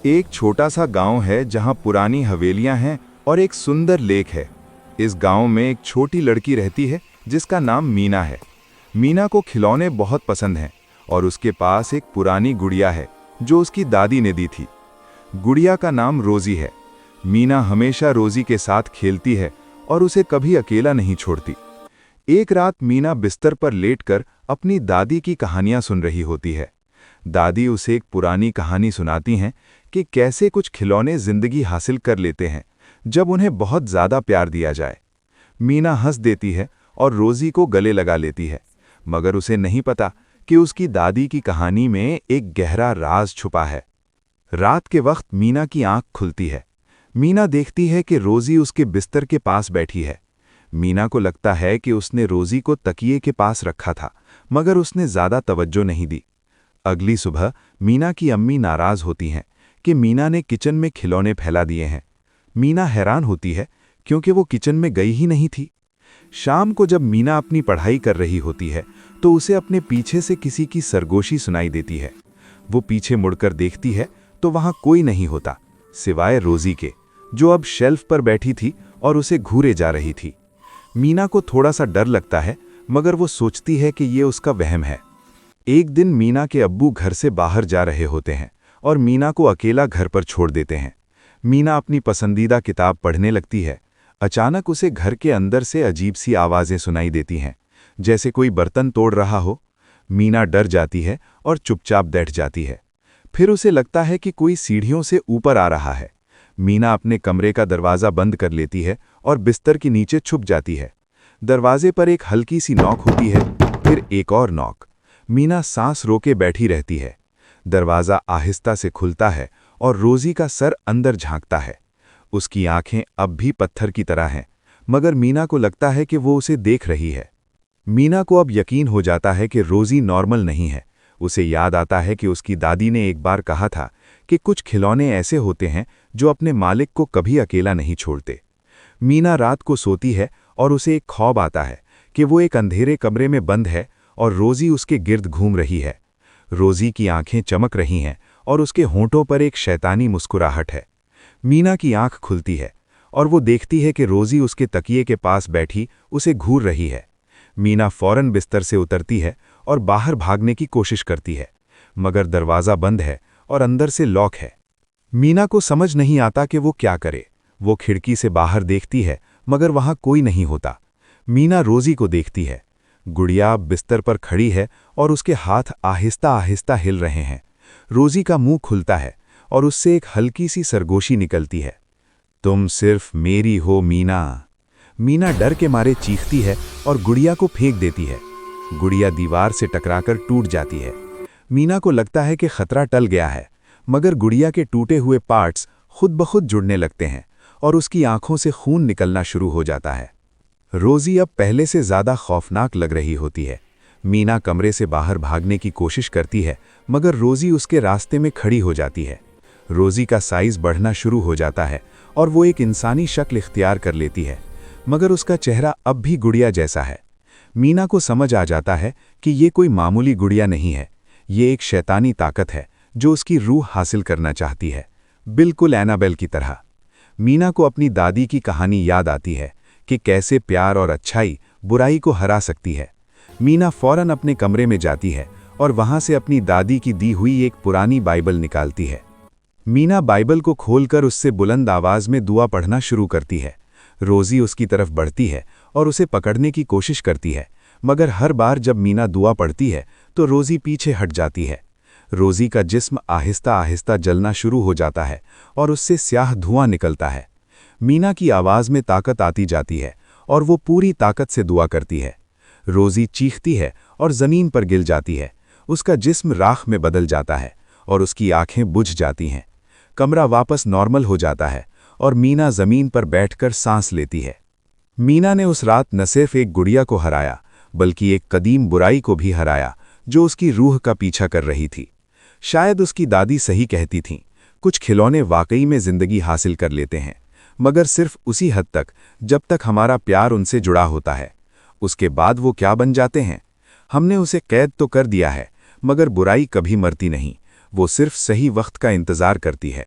एक छोटा सा गांव है जहां पुरानी हवेलियां हैं और एक सुंदर लेक है। इस गांव में एक छोटी लड़की रहती है जिसका नाम मीना है। मीना को खिलौने बहुत पसंद हैं और उसके पास एक पुरानी गुड़िया है जो उसकी दादी ने दी थी। गुड़िया का नाम रोजी है। मीना हमेशा रोजी के साथ खेलती है और उसे कभी अकेला नहीं छोड़ती। एक रात मीना बिस्तर पर लेटकर अपनी दादी की कहानियां सुन रही होती है। दादी उसे एक पुरानी कहानी सुनाती हैं कि कैसे कुछ खिलौने जिंदगी हासिल कर लेते हैं जब उन्हें बहुत ज़्यादा प्यार दिया जाए। मीना हंस देती है और रोजी को गले लगा लेती है, मगर उसे नहीं पता कि उसकी दादी की कहानी में एक गहरा राज छुपा है। रात के वक्त मीना की आंख खुलती है। मीना देखती है कि रोजी उसके बिस्तर के पास बैठी है। मीना को लगता है कि उसने रोजी को तकिए के पास रखा था, मगर उसने ज़्यादा तवज्जो नहीं दी। अगली सुबह मीना की अम्मी नाराज होती हैं कि मीना ने किचन में खिलौने फैला दिए हैं। मीना हैरान होती है क्योंकि वो किचन में गई ही नहीं थी। शाम को जब मीना अपनी पढ़ाई कर रही होती है तो उसे अपने पीछे से किसी की सरगोशी सुनाई देती है। वो पीछे मुड़कर देखती है तो वहां कोई नहीं होता सिवाय रोजी के, जो अब शेल्फ पर बैठी थी और उसे घूरे जा रही थी। मीना को थोड़ा सा डर लगता है, मगर वो सोचती है कि ये उसका वहम है। एक दिन मीना के अब्बू घर से बाहर जा रहे होते हैं और मीना को अकेला घर पर छोड़ देते हैं। मीना अपनी पसंदीदा किताब पढ़ने लगती है। अचानक उसे घर के अंदर से अजीब सी आवाज़ें सुनाई देती हैं, जैसे कोई बर्तन तोड़ रहा हो। मीना डर जाती है और चुपचाप बैठ जाती है। फिर उसे लगता है कि कोई सीढ़ियों से ऊपर आ रहा है। मीना अपने कमरे का दरवाज़ा बंद कर लेती है और बिस्तर के नीचे छुप जाती है। दरवाजे पर एक हल्की सी नॉक होती है, फिर एक और नॉक। मीना सांस रोके बैठी रहती है। दरवाज़ा आहिस्ता से खुलता है और रोजी का सर अंदर झांकता है। उसकी आंखें अब भी पत्थर की तरह हैं, मगर मीना को लगता है कि वो उसे देख रही है। मीना को अब यकीन हो जाता है कि रोजी नॉर्मल नहीं है। उसे याद आता है कि उसकी दादी ने एक बार कहा था कि कुछ खिलौने ऐसे होते हैं जो अपने मालिक को कभी अकेला नहीं छोड़ते। मीना रात को सोती है और उसे एक ख्वाब आता है कि वो एक अंधेरे कमरे में बंद है और रोजी उसके गिर्द घूम रही है। रोजी की आंखें चमक रही हैं और उसके होंठों पर एक शैतानी मुस्कुराहट है। मीना की आंख खुलती है और वो देखती है कि रोजी उसके तकिए के पास बैठी उसे घूर रही है। मीना फौरन बिस्तर से उतरती है और बाहर भागने की कोशिश करती है, मगर दरवाज़ा बंद है और अंदर से लॉक है। मीना को समझ नहीं आता कि वो क्या करे। वो खिड़की से बाहर देखती है, मगर वहाँ कोई नहीं होता। मीना रोजी को देखती है। गुड़िया बिस्तर पर खड़ी है और उसके हाथ आहिस्ता आहिस्ता हिल रहे हैं। रोजी का मुंह खुलता है और उससे एक हल्की सी सरगोशी निकलती है। तुम सिर्फ मेरी हो मीना। मीना डर के मारे चीखती है और गुड़िया को फेंक देती है। गुड़िया दीवार से टकराकर टूट जाती है। मीना को लगता है कि खतरा टल गया है, मगर गुड़िया के टूटे हुए पार्ट्स खुद ब खुद जुड़ने लगते हैं और उसकी आंखों से खून निकलना शुरू हो जाता है। रोजी अब पहले से ज़्यादा खौफनाक लग रही होती है। मीना कमरे से बाहर भागने की कोशिश करती है, मगर रोजी उसके रास्ते में खड़ी हो जाती है। रोजी का साइज बढ़ना शुरू हो जाता है और वो एक इंसानी शक्ल इख्तियार कर लेती है, मगर उसका चेहरा अब भी गुड़िया जैसा है। मीना को समझ आ जाता है कि ये कोई मामूली गुड़िया नहीं है, ये एक शैतानी ताकत है जो उसकी रूह हासिल करना चाहती है, बिल्कुल एनाबेल की तरह। मीना को अपनी दादी की कहानी याद आती है कि कैसे प्यार और अच्छाई बुराई को हरा सकती है। मीना फौरन अपने कमरे में जाती है और वहां से अपनी दादी की दी हुई एक पुरानी बाइबल निकालती है। मीना बाइबल को खोलकर उससे बुलंद आवाज में दुआ पढ़ना शुरू करती है। रोजी उसकी तरफ बढ़ती है और उसे पकड़ने की कोशिश करती है, मगर हर बार जब मीना दुआ पढ़ती है तो रोजी पीछे हट जाती है। रोजी का जिस्म आहिस्ता आहिस्ता जलना शुरू हो जाता है और उससे स्याह धुआं निकलता है। मीना की आवाज़ में ताकत आती जाती है और वो पूरी ताकत से दुआ करती है। रोजी चीखती है और ज़मीन पर गिर जाती है। उसका जिस्म राख में बदल जाता है और उसकी आंखें बुझ जाती हैं। कमरा वापस नॉर्मल हो जाता है और मीना ज़मीन पर बैठकर सांस लेती है। मीना ने उस रात न सिर्फ एक गुड़िया को हराया, बल्कि एक कदीम बुराई को भी हराया जो उसकी रूह का पीछा कर रही थी। शायद उसकी दादी सही कहती थीं, कुछ खिलौने वाकई में ज़िंदगी हासिल कर लेते हैं, मगर सिर्फ उसी हद तक जब तक हमारा प्यार उनसे जुड़ा होता है। उसके बाद वो क्या बन जाते हैं? हमने उसे कैद तो कर दिया है, मगर बुराई कभी मरती नहीं। वो सिर्फ सही वक्त का इंतज़ार करती है।